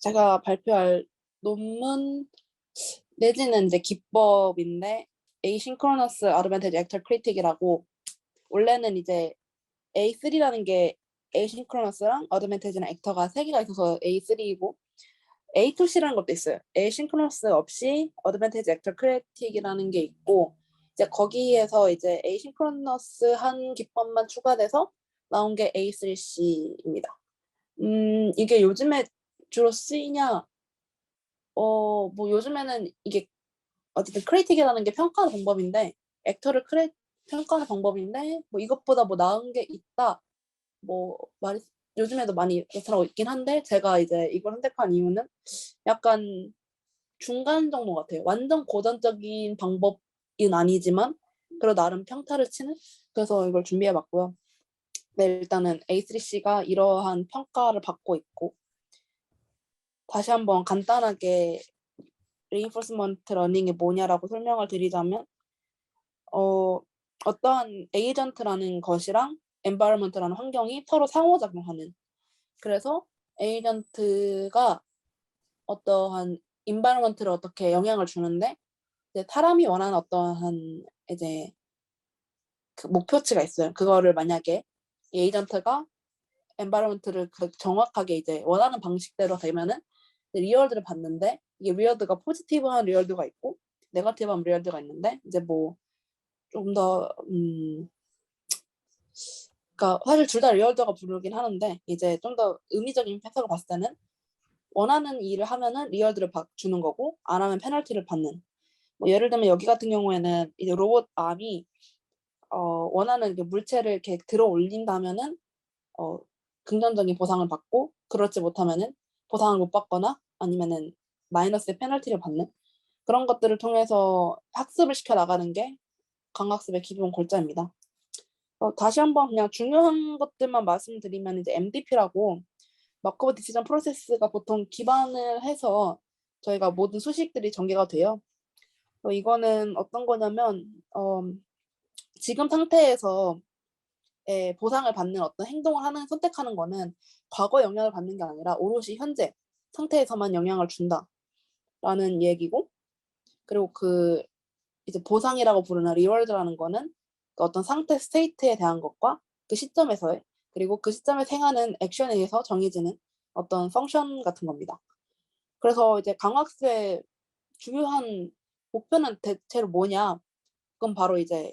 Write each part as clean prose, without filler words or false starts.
제가 발표할 논문 내지는 이제 기법인데 Asynchronous Advantage Actor Critic이라고, 원래는 이제 A3라는 게 Asynchronous랑 Advantage랑 Actor가 세 개가 있어서 A3이고 A2C라는 것도 있어요. Asynchronous 없이 Advantage Actor Critic이라는 게 있고, 이제 거기에서 이제 Asynchronous 한 기법만 추가돼서 나온 게 A3C입니다. 이게 요즘에 주로 쓰이냐? 뭐 요즘에는 이게 어쨌든 크리틱이라는 게 평가하는 방법인데, 액터를 평가하는 방법인데, 뭐 이것보다 뭐 나은 게 있다, 뭐 말이 요즘에도 많이 나타나고 있긴 한데, 제가 이제 이걸 선택한 이유는 약간 중간 정도 같아요. 완전 고전적인 방법은 아니지만 그래도 나름 평타를 치는, 그래서 이걸 준비해봤고요. 네, 일단은 A3C가 이러한 평가를 받고 있고, 다시 한번 간단하게 reinforcement learning이 뭐냐라고 설명을 드리자면, 어떠한 에이전트라는 것이랑 environment라는 환경이 서로 상호작용하는, 그래서 에이전트가 어떠한 environment를 어떻게 영향을 주는데, 이제 사람이 원하는 어떠한 이제 그 목표치가 있어요. 그거를 만약에 이 에이전트가 environment를 정확하게 이제 원하는 방식대로 되면은 리월드를 받는데, 이게 리월드가 포지티브한 리월드가 있고 네거티브한 리월드가 있는데, 이제 뭐 좀 더 그러니까 사실 둘 다 리월드가 부르긴 하는데, 이제 좀 더 의미적인 해석을 봤을 때는 원하는 일을 하면은 리월드를 주는 거고, 안 하면 페널티를 받는. 뭐 예를 들면 여기 같은 경우에는 이제 로봇 암이 원하는 이렇게 물체를 이렇게 들어 올린다면은 긍정적인 보상을 받고, 그렇지 못하면은 보상을 못 받거나 아니면은 마이너스의 페널티를 받는, 그런 것들을 통해서 학습을 시켜 나가는 게 강학습의 기본 골자입니다. 다시 한번 그냥 중요한 것들만 말씀드리면, 이제 MDP라고 마크 오버 디시전 프로세스가 보통 기반을 해서 저희가 모든 수식들이 전개가 돼요. 이거는 어떤 거냐면, 지금 상태에서 보상을 받는 어떤 행동을 선택하는 거는 과거에 영향을 받는 게 아니라 오롯이 현재 상태에서만 영향을 준다라는 얘기고, 그리고 그 이제 보상이라고 부르는 리워드라는 거는 그 어떤 상태 스테이트에 대한 것과 그 시점에서의, 그리고 그 시점에 행하는 액션에 의해서 정해지는 어떤 펑션 같은 겁니다. 그래서 이제 강학습의 중요한 목표는 대체로 뭐냐? 그건 바로 이제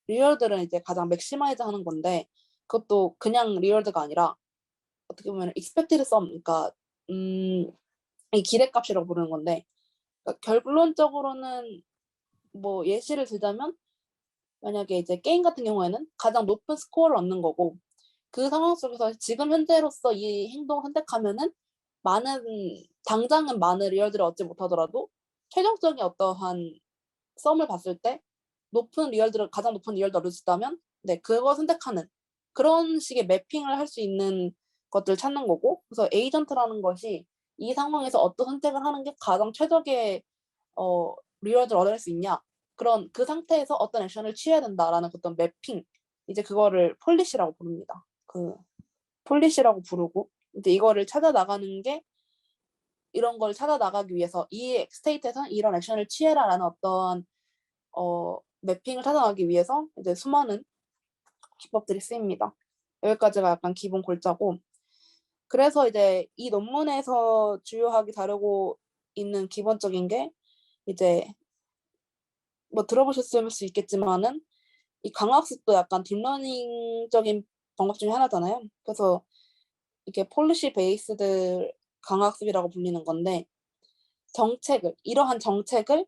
리워드는 이제 가장 맥시마이즈 하는 건데, 그것도 그냥 리워드가 아니라 어떻게 보면 expected sum, 그러니까 이 기대값이라고 부르는 건데, 그러니까 결론적으로는 뭐 예시를 들자면, 만약에 이제 게임 같은 경우에는 가장 높은 스코어를 얻는 거고, 그 상황 속에서 지금 현재로서 이 행동을 선택하면은 당장은 많은 리얼들을 얻지 못하더라도 최종적인 어떠한 썸을 봤을 때 가장 높은 리얼을 얻을 수 있다면, 네, 그거 선택하는 그런 식의 매핑을 할 수 있는 것들을 찾는 거고, 그래서 에이전트라는 것이 이 상황에서 어떤 선택을 하는 게 가장 최적의 리워드를 얻을 수 있냐, 그런 그 상태에서 어떤 액션을 취해야 된다라는 어떤 매핑, 이제 그거를 폴리시라고 부릅니다. 그 폴리시라고 부르고, 이제 이거를 찾아 나가는 게, 이런 걸 찾아 나가기 위해서 이 스테이트에서 이런 액션을 취해라라는 어떤 매핑을 찾아 나가기 위해서 이제 수많은 기법들이 쓰입니다. 여기까지가 약간 기본 골자고, 그래서 이제 이 논문에서 주요하게 다루고 있는 기본적인 게, 이제 뭐 들어보셨을 수 있겠지만은 이 강학습도 약간 딥러닝적인 방법 중에 하나잖아요. 그래서 이게 폴리시 베이스드 강학습이라고 불리는 건데, 이러한 정책을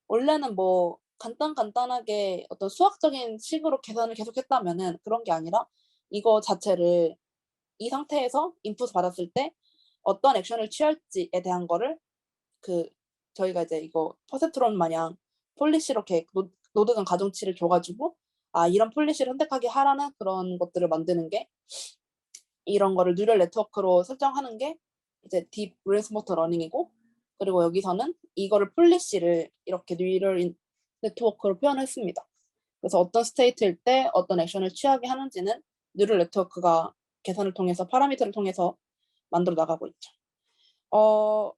원래는 뭐 간단하게 어떤 수학적인 식으로 계산을 계속했다면은 그런 게 아니라, 이거 자체를 이 상태에서 인풋 받았을 때 어떤 액션을 취할지에 대한 거를 저희가 이제 이거 퍼센트론 마냥 폴리시로 이렇게 노드 간 가중치를 줘가지고, 이런 폴리시를 선택하게 하라는 그런 것들을 만드는 게, 이런 거를 뉴럴 네트워크로 설정하는 게 이제 딥 리인포스먼트 러닝이고, 그리고 여기서는 이거를 폴리시를 이렇게 뉴럴 네트워크로 표현했습니다. 그래서 어떤 스테이트일 때 어떤 액션을 취하게 하는지는 뉴럴 네트워크가 계산을 통해서 파라미터를 통해서 만들어 나가고 있죠. 어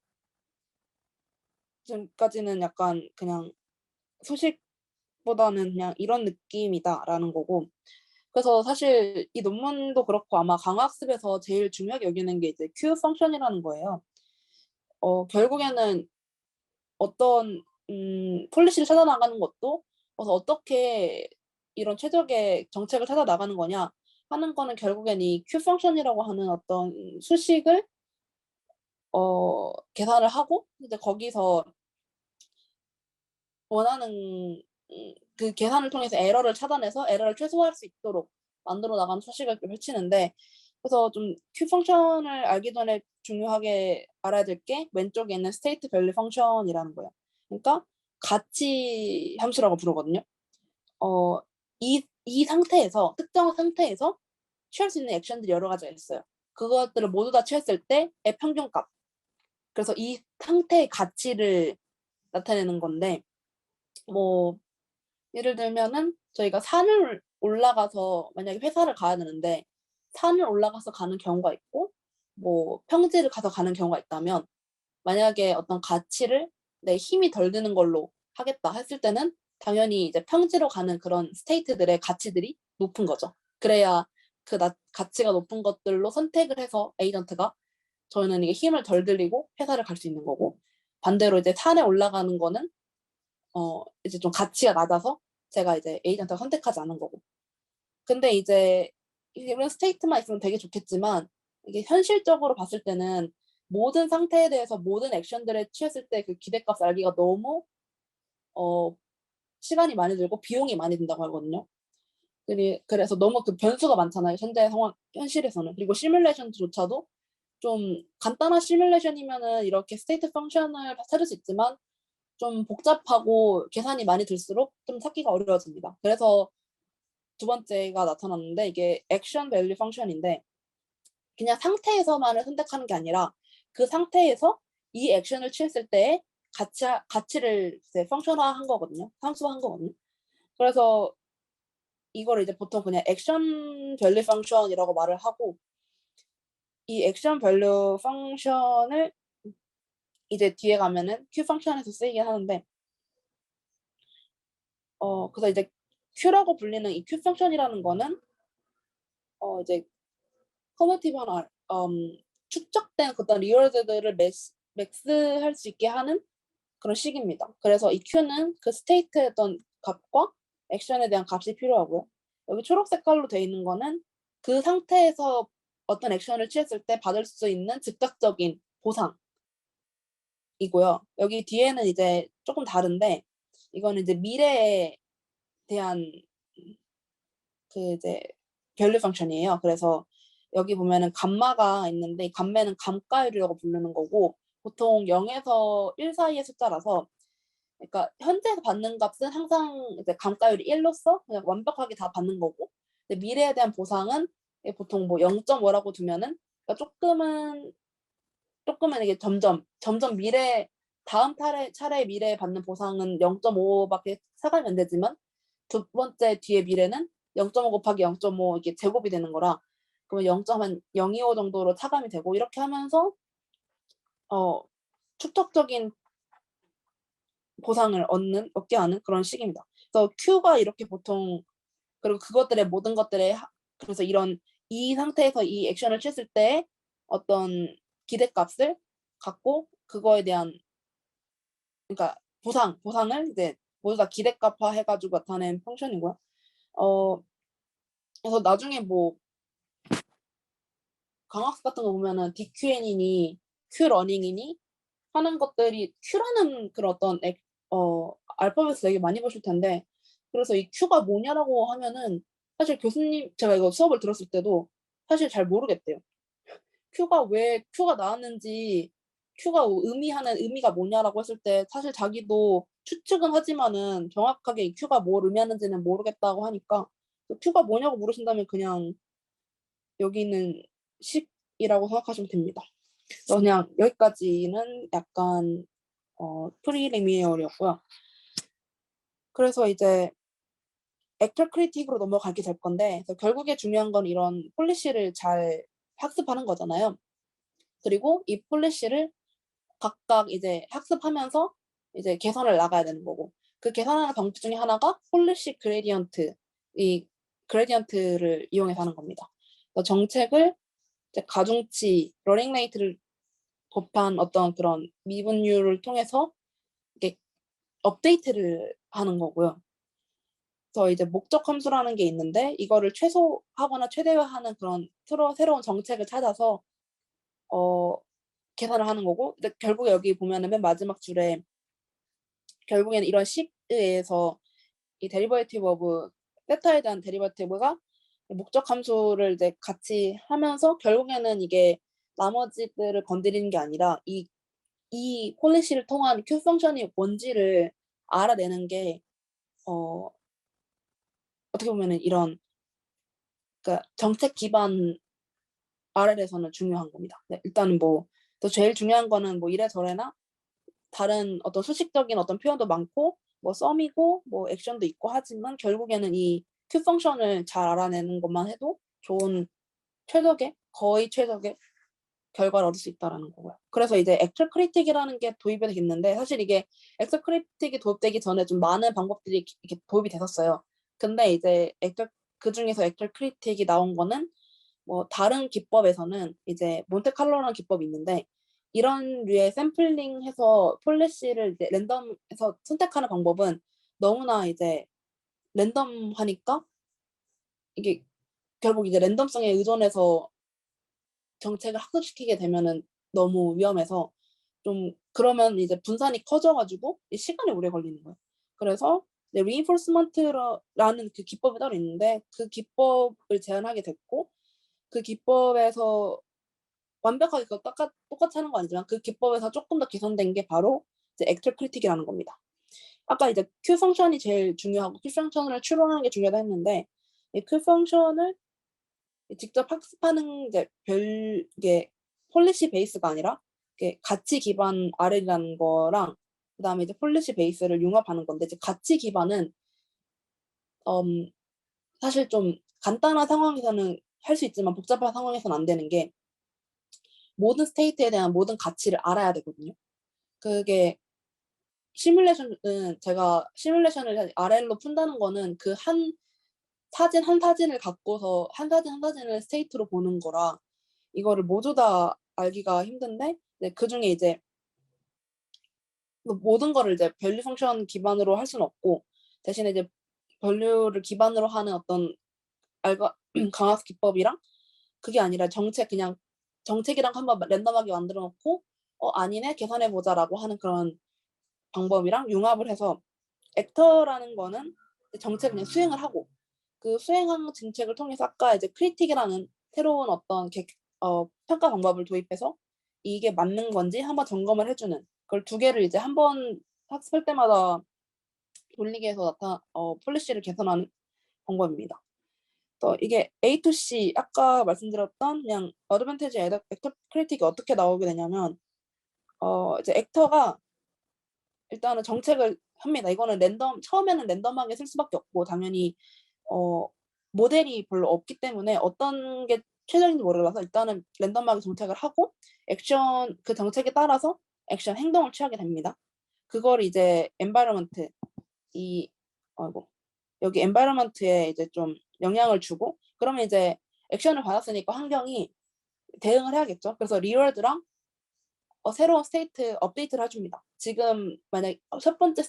지금까지는 약간 그냥 소식보다는 그냥 이런 느낌이다라는 거고, 그래서 사실 이 논문도 그렇고 아마 강학습에서 제일 중요하게 여기는 게 이제 Q 펑션이라는 거예요. 결국에는 어떤 폴리시를 찾아 나가는 것도, 그래서 어떻게 이런 최적의 정책을 찾아 나가는 거냐 하는 거는 결국엔 이 Q 펑션이라고 하는 어떤 수식을 계산을 하고 이제 거기서 원하는 그 계산을 통해서 에러를 차단해서 에러를 최소화할 수 있도록 만들어 나가는 수식을 펼치는데, 그래서 좀 Q 펑션을 알기 전에 중요하게 알아야 될 게 왼쪽에 있는 스테이트 밸류 펑션이라는 거예요. 그러니까 가치 함수라고 부르거든요. 이 상태에서, 특정 상태에서 취할 수 있는 액션들이 여러 가지가 있어요. 그것들을 모두 다 취했을 때의 평균값. 그래서 이 상태의 가치를 나타내는 건데, 뭐 예를 들면은 저희가 산을 올라가서 만약에 회사를 가야 되는데 산을 올라가서 가는 경우가 있고 뭐 평지를 가서 가는 경우가 있다면, 만약에 어떤 가치를 내 힘이 덜 드는 걸로 하겠다 했을 때는 당연히 이제 평지로 가는 그런 스테이트들의 가치들이 높은 거죠. 그래야 가치가 높은 것들로 선택을 해서 에이전트가 저희는 이게 힘을 덜 들이고 회사를 갈 수 있는 거고, 반대로 이제 산에 올라가는 거는 이제 좀 가치가 낮아서 제가 이제 에이전트가 선택하지 않은 거고. 근데 이제 이런 스테이트만 있으면 되게 좋겠지만 이게 현실적으로 봤을 때는 모든 상태에 대해서 모든 액션들을 취했을 때 그 기대값을 알기가 너무 어 시간이 많이 들고 비용이 많이 든다고 하거든요. 그래서 너무 그 변수가 많잖아요, 현재 상황 현실에서는. 그리고 시뮬레이션조차도 좀 간단한 시뮬레이션이면은 이렇게 스테이트 펑션을 찾을 수 있지만 좀 복잡하고 계산이 많이 들수록 좀 찾기가 어려워집니다. 그래서 두 번째가 나타났는데, 이게 액션 밸류 펑션인데 그냥 상태에서만을 선택하는 게 아니라 그 상태에서 이 액션을 취했을 때의 가치를 이제 펑션화한 거거든요. 함수화한 거거든요. 그래서 이거를 이제 보통 그냥 액션 밸류 펑션이라고 말을 하고, 이 액션 밸류 펑션을 이제 뒤에 가면은 Q 펑션에서 쓰이긴 하는데, 그래서 이제 Q라고 불리는 이 Q 펑션이라는 거는 이제 커뮤니티브한 축적된 어떤 리워드들을 맥스할 수 있게 하는 그런 식입니다. 그래서 이 Q는 그 스테이트의 어떤 값과 액션에 대한 값이 필요하고요. 여기 초록 색깔로 되어 있는 거는 그 상태에서 어떤 액션을 취했을 때 받을 수 있는 즉각적인 보상이고요. 여기 뒤에는 이제 조금 다른데, 이거는 이제 미래에 대한 그 이제 밸류 펑션이에요. 그래서 여기 보면은 감마가 있는데 이 감매는 감가율이라고 부르는 거고, 보통 0에서 1 사이의 숫자라서, 그러니까 현재 받는 값은 항상 이제 감가율이 1로서 그냥 완벽하게 다 받는 거고, 근데 미래에 대한 보상은 보통 뭐 0.5라고 두면은, 그러니까 조금은 이게 점점 다음 차례 미래에 받는 보상은 0.5밖에 차감이 안 되지만 두 번째 뒤에 미래는 0.5 곱하기 0.5 이게 제곱이 되는 거라, 그러면 0.025 정도로 차감이 되고, 이렇게 하면서 축적적인 보상을 얻게 하는 그런 식입니다. 그래서 Q가 이렇게 보통, 그리고 그것들의 모든 것들의 그래서 이 상태에서 이 액션을 취했을 때 어떤 기대값을 갖고 그거에 대한, 그러니까 보상을 이제 모두 다 기대값화 해가지고 나타낸 펑션이고요. 어 그래서 나중에 뭐 강학습 같은 거 보면은 DQN이니 Q러닝이니 하는 것들이 Q라는 그런 어떤 알파벳을 되게 많이 보실 텐데, 그래서 이 Q가 뭐냐라고 하면은 사실 제가 이거 수업을 들었을 때도 사실 잘 모르겠대요. 왜 Q가 나왔는지, Q가 의미하는 의미가 뭐냐라고 했을 때 사실 자기도 추측은 하지만은 정확하게 이 Q가 뭘 의미하는지는 모르겠다고 하니까, Q가 뭐냐고 물으신다면 그냥 여기 있는 식이라고 생각하시면 됩니다. 그래서 그냥 여기까지는 약간 프리리미어리였고요. 그래서 이제 액터 크리틱으로 넘어가게 될 건데, 그래서 결국에 중요한 건 이런 폴리시를 잘 학습하는 거잖아요. 그리고 이 폴리시를 각각 이제 학습하면서 이제 개선을 나가야 되는 거고, 그 개선하는 방법 중에 하나가 폴리시 그레디언트, 이 그레디언트를 이용해서 하는 겁니다. 정책을 이제 가중치, 러닝 레이트를 곱한 어떤 그런 미분율을 통해서 이렇게 업데이트를 하는 거고요. 그래서 이제 목적 함수라는 게 있는데 이거를 최소화하거나 최대화하는 그런 새로운 정책을 찾아서 계산을 하는 거고, 근데 결국에 여기 보면은 맨 마지막 줄에 결국에는 이런 식에 의해서 이 데리버티브 오브 세타에 대한 데리버티브가 목적 함수를 이제 같이 하면서 결국에는 이게 나머지들을 건드리는 게 아니라 이 폴리시를 통한 큐 펑션이 뭔지를 알아내는 게 어떻게 보면은 이런, 그러니까 정책 기반 RL에서는 중요한 겁니다. 네, 일단은 뭐 또 제일 중요한 거는 뭐 이래저래나 다른 어떤 수식적인 어떤 표현도 많고 뭐 썸이고 뭐 액션도 있고 하지만 결국에는 이 q 펑션을 잘 알아내는 것만 해도 좋은 거의 최적의 결과를 얻을 수 있다라는 거고요. 그래서 이제 액터 크리틱이라는 게 도입이 됐는데 사실 이게 액터 크리틱이 도입되기 전에 좀 많은 방법들이 이렇게 도입이 됐었어요. 근데 이제 그 중에서 액터 크리틱이 나온 거는 뭐 다른 기법에서는 이제 몬테칼로라는 기법이 있는데 이런 류의 샘플링해서 폴리시를 이제 랜덤해서 선택하는 방법은 너무나 이제 랜덤하니까 이게 결국 이제 랜덤성에 의존해서 정책을 학습시키게 되면은 너무 위험해서 좀 그러면 이제 분산이 커져가지고 시간이 오래 걸리는 거예요. 그래서 reinforcement라는 그 기법이 따로 있는데 그 기법을 제안하게 됐고 그 기법에서 완벽하게 그거 똑같이 하는 거 아니지만 그 기법에서 조금 더 개선된 게 바로 이제 액터 크리틱이라는 겁니다. 아까 이제 Q 펑션이 제일 중요하고 Q 펑션을 추론하는 게 중요하다 했는데 이 Q 펑션을 직접 학습하는 이게 폴리시 베이스가 아니라 이게 가치 기반 R이라는 거랑 그다음에 이제 폴리시 베이스를 융합하는 건데 이제 가치 기반은 사실 좀 간단한 상황에서는 할 수 있지만 복잡한 상황에서는 안 되는 게 모든 스테이트에 대한 모든 가치를 알아야 되거든요. 그게 제가 시뮬레이션을 RL로 푼다는 거는 그 한 사진을 갖고서 한 사진을 스테이트로 보는 거라 이거를 모두 다 알기가 힘든데 그중에 이제 모든 거를 이제 밸류 펑션 기반으로 할 수는 없고 대신에 이제 밸류를 기반으로 하는 어떤 강학 기법이랑 그게 아니라 정책이랑 한번 랜덤하게 만들어 놓고 아니네 계산해 보자라고 하는 그런 방법이랑 융합을 해서 액터라는 거는 정책을 그냥 수행을 하고 그 수행한 정책을 통해서 아까 이제 크리틱이라는 새로운 어떤 평가 방법을 도입해서 이게 맞는 건지 한번 점검을 해주는 그걸 두 개를 이제 한 번 학습할 때마다 돌리게 해서 폴리시를 개선하는 방법입니다. 또 이게 A to C 아까 말씀드렸던 그냥 어드밴티지 액터 크리틱이 어떻게 나오게 되냐면 이제 액터가 일단은 정책을 합니다. 이거는 처음에는 랜덤하게 쓸 수밖에 없고 당연히 모델이 별로 없기 때문에 어떤 게 최적인지 몰라서 일단은 랜덤하게 정책을 하고 그 정책에 따라서 행동을 취하게 됩니다. 그걸 이제 여기 엔바이러먼트에 이제 좀 영향을 주고 그러면 이제 액션을 받았으니까 환경이 대응을 해야겠죠. 그래서 리월드랑 새로운 스테이트 업데이트를 해줍니다. 지금 만약 첫 번째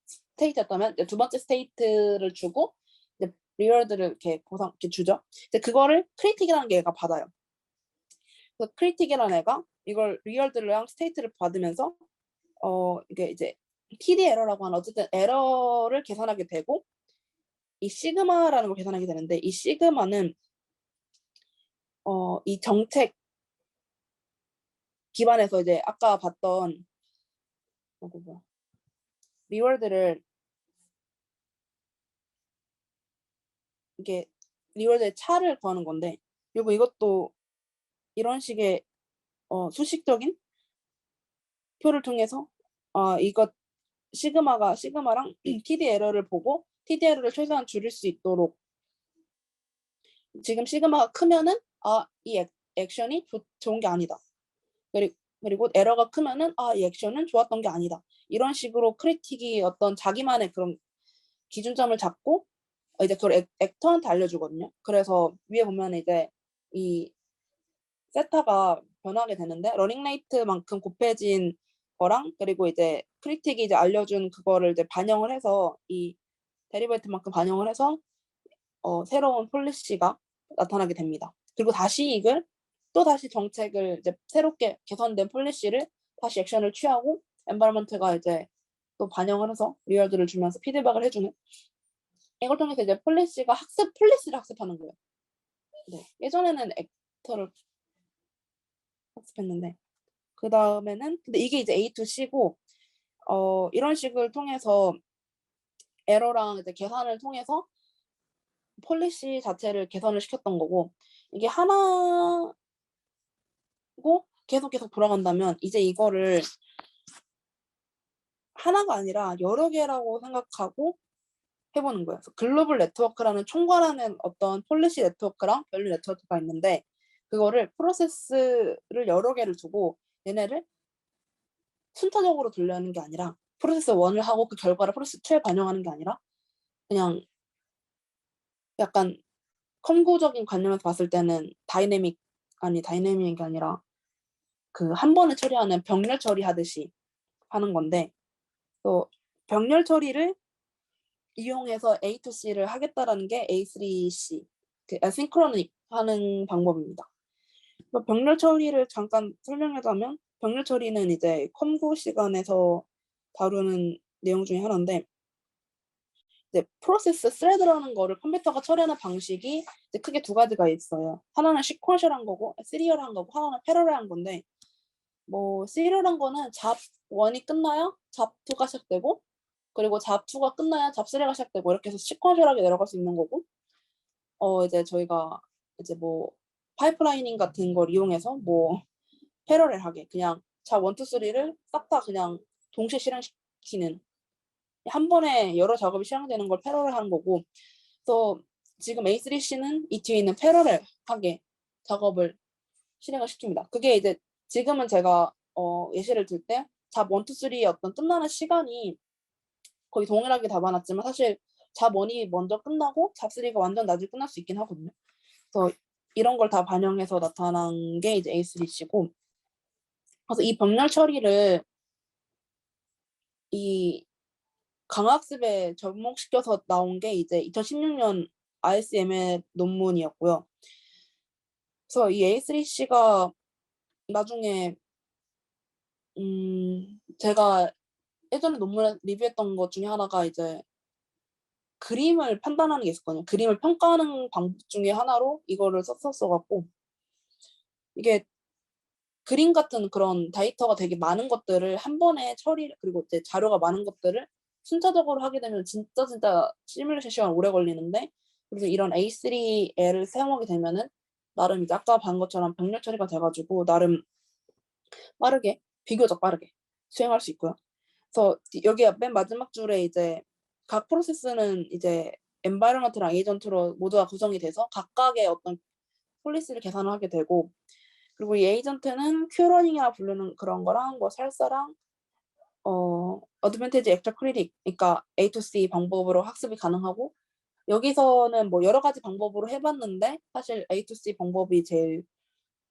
스테이트였다면 두 번째 스테이트를 주고 이제 리월드를 이렇게 주죠. 이제 그거를 크리틱이라는 게 얘가 받아요. 그래서 크리틱이라는 애가 이걸 리월드랑 스테이트를 받으면서 이게 이제 TD 에러라고 하는 어쨌든 에러를 계산하게 되고 이 시그마라는 걸 계산하게 되는데 이 시그마는 이 정책 기반에서 이제 아까 봤던 리월드를 이게 리월드의 차를 구하는 건데 그리고 이것도 이런 식의 수식적인 표를 통해서 이것 시그마랑 TD 에러를 보고 TD 에러를 최소한 줄일 수 있도록 지금 시그마가 크면은 이 액션이 좋은 게 아니다. 그리고 에러가 크면은 이 액션은 좋았던 게 아니다. 이런 식으로 크리틱이 어떤 자기만의 그런 기준점을 잡고 이제 그걸 액터한테 알려주거든요. 그래서 위에 보면 이제 이 세타가 변하게 되는데 러닝 레이트만큼 곱해진 거랑 그리고 이제 크리틱이 이제 알려준 그거를 이제 반영을 해서 이 데리베이트만큼 반영을 해서 새로운 폴리시가 나타나게 됩니다. 그리고 다시 이걸 또다시 정책을 이제 새롭게 개선된 폴리시를 다시 액션을 취하고 엔바이런먼트가 이제 또 반영을 해서 리워드를 주면서 피드백을 해주는 이걸 통해서 이제 폴리시를 학습하는 거예요. 네. 예전에는 액터를 학습했는데 그 다음에는 근데 이게 이제 A2C고 이런 식을 통해서 에러랑 이제 계산을 통해서 폴리시 자체를 개선을 시켰던 거고 이게 하나고 계속 돌아간다면 이제 이거를 하나가 아니라 여러 개라고 생각하고 해보는 거예요. 그래서 글로벌 네트워크라는 총괄하는 어떤 폴리시 네트워크랑 밸류 네트워크가 있는데 그거를 프로세스를 여러 개를 두고 얘네를 순차적으로 돌려는 게 아니라 프로세스 1을 하고 그 결과를 프로세스 2에 반영하는 게 아니라 그냥 약간 컴구적인 관념에서 봤을 때는 다이내믹이 아니라 그 한 번에 처리하는 병렬 처리하듯이 하는 건데 또 병렬 처리를 이용해서 A2C를 하겠다라는 게 A3C 그 asynchronic 하는 방법입니다. 병렬 처리를 잠깐 설명하자면 병렬 처리는 이제 컴구 시간에서 다루는 내용 중에 하나인데 이제 프로세스 스레드라는 거를 컴퓨터가 처리하는 방식이 이제 크게 두 가지가 있어요. 하나는 시퀀셜한 거고 시리얼한 거고 하나는 패러렐한 건데 뭐 시리얼한 거는 잡 1이 끝나야 잡 2가 시작되고 그리고 잡 2가 끝나야 잡 3가 시작되고 이렇게 해서 시퀀셜하게 내려갈 수 있는 거고 이제 저희가 이제 뭐 파이프라이닝 같은 걸 이용해서 뭐 패러렐하게 그냥 잡 1, 2, 3를 싹 다 그냥 동시에 실행시키는 한 번에 여러 작업이 실행되는 걸 패러렐하는 거고 그래서 지금 A3C는 이 뒤에 있는 패러렐하게 작업을 실행을 시킵니다. 그게 이제 지금은 제가 예시를 들 때 잡 1, 2, 3의 어떤 끝나는 시간이 거의 동일하게 잡아놨지만 사실 잡 1이 먼저 끝나고 잡 3가 완전 나중에 끝날 수 있긴 하거든요. 그래서 이런 걸 다 반영해서 나타난 게 이제 A3C고 그래서 이 병렬 처리를 이 강학습에 접목시켜서 나온 게 이제 2016년 ISM의 논문이었고요. 그래서 이 A3C가 나중에 제가 예전에 논문을 리뷰했던 것 중에 하나가 이제 그림을 판단하는 게 있었거든요. 그림을 평가하는 방법 중에 하나로 이거를 썼었어갖고 이게 그림 같은 그런 데이터가 되게 많은 것들을 한 번에 그리고 이제 자료가 많은 것들을 순차적으로 하게 되면 진짜 시뮬레이션 시간 오래 걸리는데 그래서 이런 A3L을 사용하게 되면은 나름 이제 아까 본 것처럼 병렬 처리가 돼가지고 나름 비교적 빠르게 수행할 수 있고요. 그래서 여기 맨 마지막 줄에 이제 각 프로세스는 이제 엔바이러먼트랑 에이전트로 모두가 구성이 돼서 각각의 어떤 폴리시를 계산을 하게 되고 그리고 이 에이전트는 큐러닝이라 부르는 그런 거랑 뭐 살사랑 어드밴티지 액터 크리틱 그러니까 A2C 방법으로 학습이 가능하고 여기서는 뭐 여러 가지 방법으로 해봤는데 사실 A2C 방법이 제일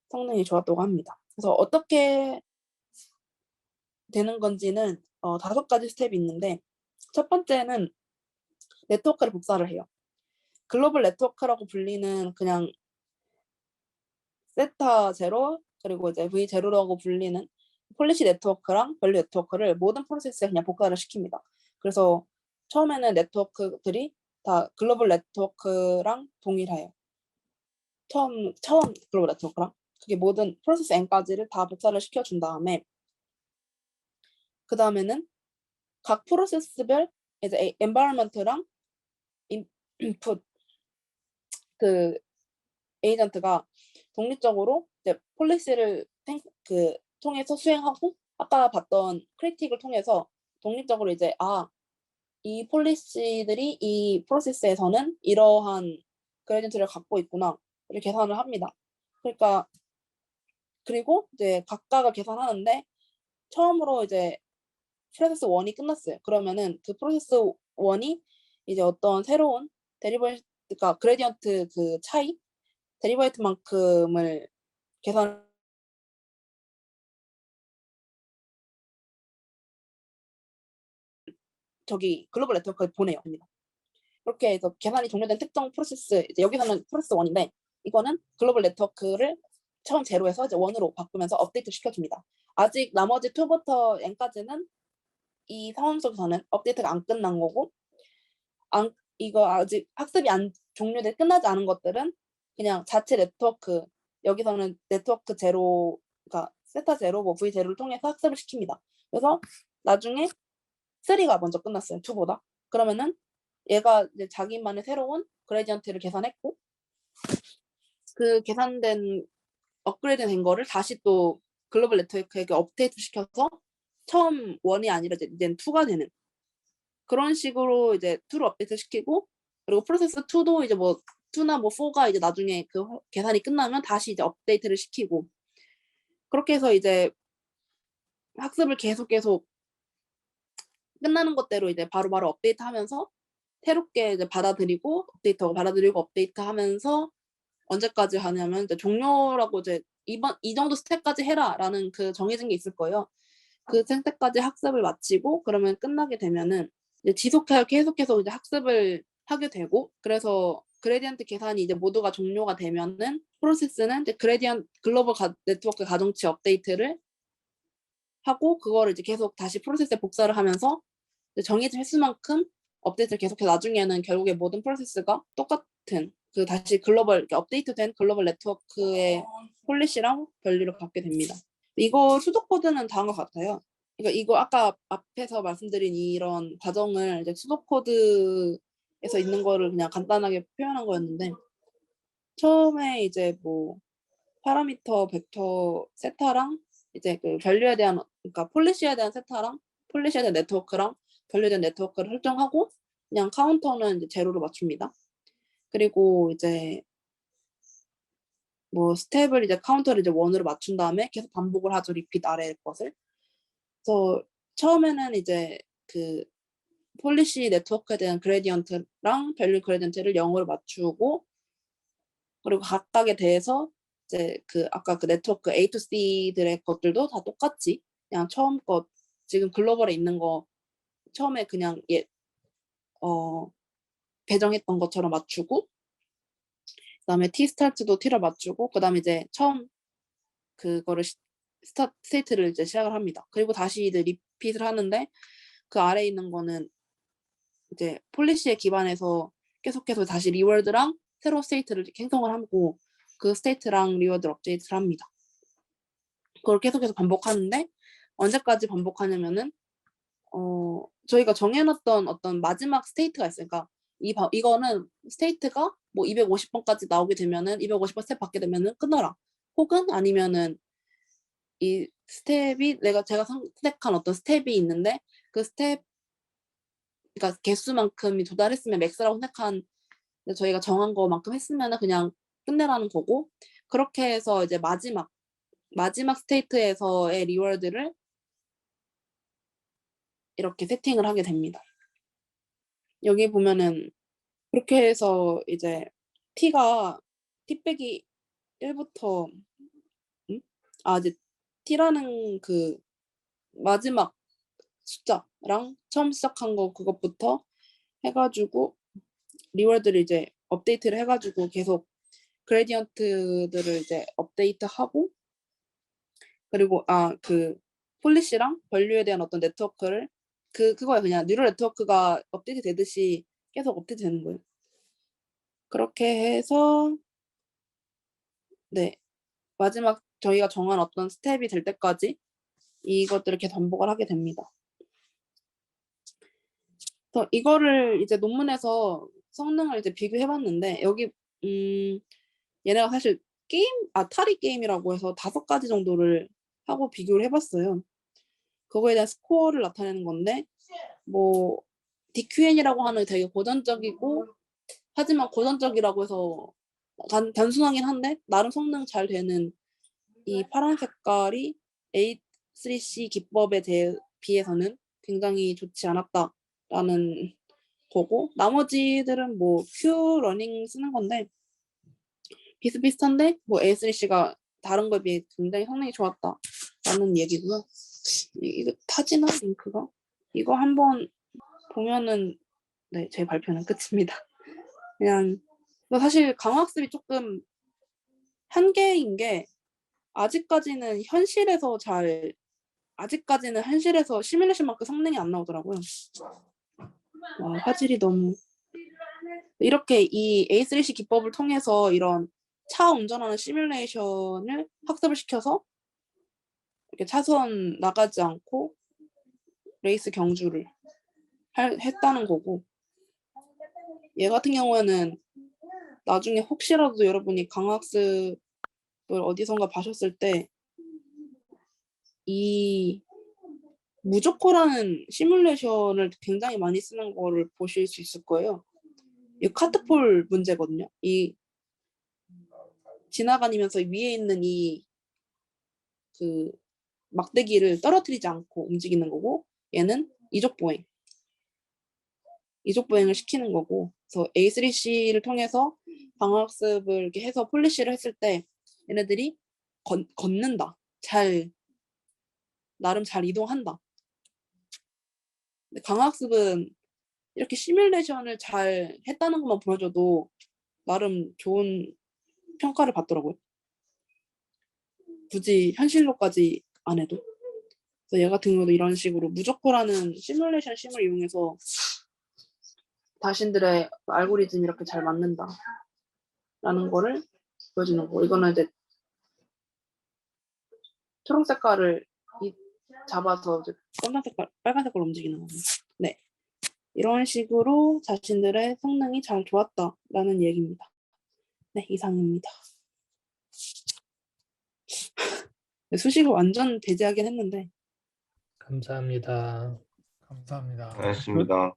성능이 좋았다고 합니다. 그래서 어떻게 되는 건지는 5가지 스텝이 있는데 첫 번째는 네트워크를 복사를 해요. 글로벌 네트워크라고 불리는 그냥 세타 제로 그리고 이제 V 제로라고 불리는 폴리시 네트워크랑 밸류 네트워크를 모든 프로세스에 그냥 복사를 시킵니다. 그래서 처음에는 네트워크들이 다 글로벌 네트워크랑 동일해요. 처음 글로벌 네트워크랑 그게 모든 프로세스 N까지를 다 복사를 시켜준 다음에 그 다음에는 각 프로세스별 이제 environment랑 input 그 에이전트가 독립적으로 이제 폴리시를 통해서 수행하고 아까 봤던 크리틱을 통해서 독립적으로 이제 이 폴리시들이 이 프로세스에서는 이러한 그레디언트를 갖고 있구나 이렇게 계산을 합니다. 그러니까 그리고 이제 각각을 계산하는데 처음으로 이제 프로세스 1이 끝났어요. 그러면은 그 프로세스 1이 이제 어떤 새로운 데리버이트, 그러니까 그레디언트 그 차이, 데리버이트만큼을 계산 저기 글로벌 네트워크에 보내요. 그렇게 해서 계산이 종료된 특정 프로세스, 이제 여기서는 프로세스 1인데 이거는 글로벌 네트워크를 처음 제로에서 이제 1으로 바꾸면서 업데이트 시켜줍니다. 아직 나머지 2부터 n까지는 이 상황 속에서는 업데이트가 안 끝난 거고, 이거 아직 학습이 안 종료돼 끝나지 않은 것들은 그냥 자체 네트워크, 여기서는 네트워크 제로, 그러니까 세타 제로, 뭐 V 제로를 통해서 학습을 시킵니다. 그래서 나중에 3가 먼저 끝났어요. 2보다. 그러면은 얘가 이제 자기만의 새로운 그레디언트를 계산했고, 그 계산된 업그레이드 된 거를 다시 또 글로벌 네트워크에게 업데이트 시켜서 처음 1이 아니라 이제 2가 되는 그런 식으로 이제 2로 업데이트 시키고, 그리고 프로세스 2도 이제 뭐 2나 뭐 4가 이제 나중에 그 계산이 끝나면 다시 이제 업데이트를 시키고, 그렇게 해서 이제 학습을 계속 끝나는 것대로 이제 바로바로 업데이트하면서 새롭게 이제 받아들이고 업데이트하고 받아들이고 업데이트하면서 언제까지 하냐면 이제 종료라고 이제 이 정도 스텝까지 해라라는 그 정해진 게 있을 거예요. 그 스텝까지 학습을 마치고 그러면 끝나게 되면은 이제 계속해서 이제 학습을 하게 되고, 그래서 그레디언트 계산이 이제 모두가 종료가 되면은 프로세스는 이제 글로벌 네트워크 가중치 업데이트를 하고, 그거를 이제 계속 다시 프로세스에 복사를 하면서 정해진 횟수만큼 업데이트를 계속해서 나중에는 결국에 모든 프로세스가 똑같은 그 다시 업데이트된 글로벌 네트워크의 폴리시랑 변리를 갖게 됩니다. 이거 수도 코드는 다음과 같아요. 그러니까 이거 아까 앞에서 말씀드린 이런 과정을 이제 수도 코드에서 있는 거를 그냥 간단하게 표현한 거였는데, 처음에 이제 뭐 파라미터 벡터 세타랑 이제 그 밸류에 대한, 그러니까 폴리시에 대한 세타랑 폴리시에 대한 네트워크랑 밸류에 대한 네트워크를 설정하고, 그냥 카운터는 이제 제로로 맞춥니다. 그리고 이제 뭐 스텝을 이제 카운터를 이제 1으로 맞춘 다음에 계속 반복을 하죠. 리핏 아래 것을. 그래서 처음에는 이제 그 폴리시 네트워크에 대한 그레디언트랑 밸류 그레디언트를 0으로 맞추고, 그리고 각각에 대해서 이제 그 아까 그 네트워크 A to C들의 것들도 다 똑같이 그냥 처음 것 지금 글로벌에 있는 거 처음에 그냥 배정했던 것처럼 맞추고, 그다음에 T 스타트도 T를 맞추고, 그다음에 이제 처음 그거를 스테이트를 이제 시작을 합니다. 그리고 다시 이제 리핏을 하는데, 그 아래에 있는 거는 이제 폴리시에 기반해서 계속해서 다시 리워드랑 새로운 스테이트를 생성을 하고, 그 스테이트랑 리워드를 업데이트를 합니다. 그걸 계속해서 반복하는데, 언제까지 반복하냐면은 저희가 정해놨던 어떤 마지막 스테이트가 있으니까, 이거는 스테이트가 뭐 250번까지 나오게 되면은 250번 스텝 받게 되면은 끊어라, 혹은 아니면은 이 스텝이 제가 선택한 어떤 스텝이 있는데 그 스텝, 그러니까 개수만큼이 도달했으면 맥스라고 생각한, 저희가 정한 거만큼 했으면은 그냥 끝내라는 거고, 그렇게 해서 이제 마지막 스테이트에서의 리워드를 이렇게 세팅을 하게 됩니다. 여기 보면은 그렇게 해서 이제 t가 t 빼기 1부터 이제 t라는 그 마지막 숫자랑 처음 시작한 거 그것부터 해가지고 리워드를 이제 업데이트를 해가지고 계속 그레디언트들을 이제 업데이트하고, 그리고 그 폴리시랑 밸류에 대한 어떤 네트워크를 그거에 그냥 뉴럴 네트워크가 업데이트 되듯이 계속 업데이트 되는 거예요. 그렇게 해서 네, 마지막 저희가 정한 어떤 스텝이 될 때까지 이것들을 계속 반복을 하게 됩니다. 그래서 이거를 이제 논문에서 성능을 이제 비교해봤는데, 여기 얘네가 사실 아타리 게임이라고 해서 5가지 정도를 하고 비교를 해봤어요. 그거에 대한 스코어를 나타내는 건데, 뭐 DQN이라고 하는 되게 고전적이고, 하지만 고전적이라고 해서 단순하긴 한데 나름 성능 잘 되는 이 파란 색깔이 A3C 기법에 비해서는 굉장히 좋지 않았다라는 거고, 나머지들은 뭐 Q 러닝 쓰는 건데 비슷비슷한데 뭐 A3C가 다른 거에 비해 굉장히 성능이 좋았다라는 얘기고요. 이거 타지나 링크가? 이거 한번 보면은 네, 제 발표는 끝입니다. 그냥 사실 강화학습이 조금 한계인 게 아직까지는 현실에서 시뮬레이션만큼 성능이 안 나오더라고요. 와, 화질이 너무 이렇게 이 A3C 기법을 통해서 이런 차 운전하는 시뮬레이션을 학습을 시켜서 이렇게 차선 나가지 않고 레이스 경주를 했다는 거고, 얘 같은 경우에는 나중에 혹시라도 여러분이 강학습을 어디선가 봐셨을 때 이 무조코라는 시뮬레이션을 굉장히 많이 쓰는 거를 보실 수 있을 거예요. 이 카트폴 문제거든요. 이 지나다니면서 위에 있는 이 그 막대기를 떨어뜨리지 않고 움직이는 거고, 얘는 이족 보행을 시키는 거고, 그래서 A3C를 통해서 방학습을 이렇게 해서 폴리시를 했을 때 얘네들이 걷는다. 나름 잘 이동한다. 근데 강학습은 이렇게 시뮬레이션을 잘 했다는 것만 보여줘도 나름 좋은 평가를 받더라고요. 굳이 현실로까지 안 해도. 그래서 얘 같은 경우도 이런 식으로 무조건라는 시뮬레이션 심을 이용해서 자신들의 알고리즘이 이렇게 잘 맞는다라는 거를 보여주는 거. 이거는 이제 초록 색깔을 잡아서 이제 빨간 색깔 움직이는 거죠. 네, 이런 식으로 자신들의 성능이 잘 좋았다라는 얘기입니다. 네, 이상입니다. 수식을 완전 배제하긴 했는데. 감사합니다. 감사합니다. 알겠습니다.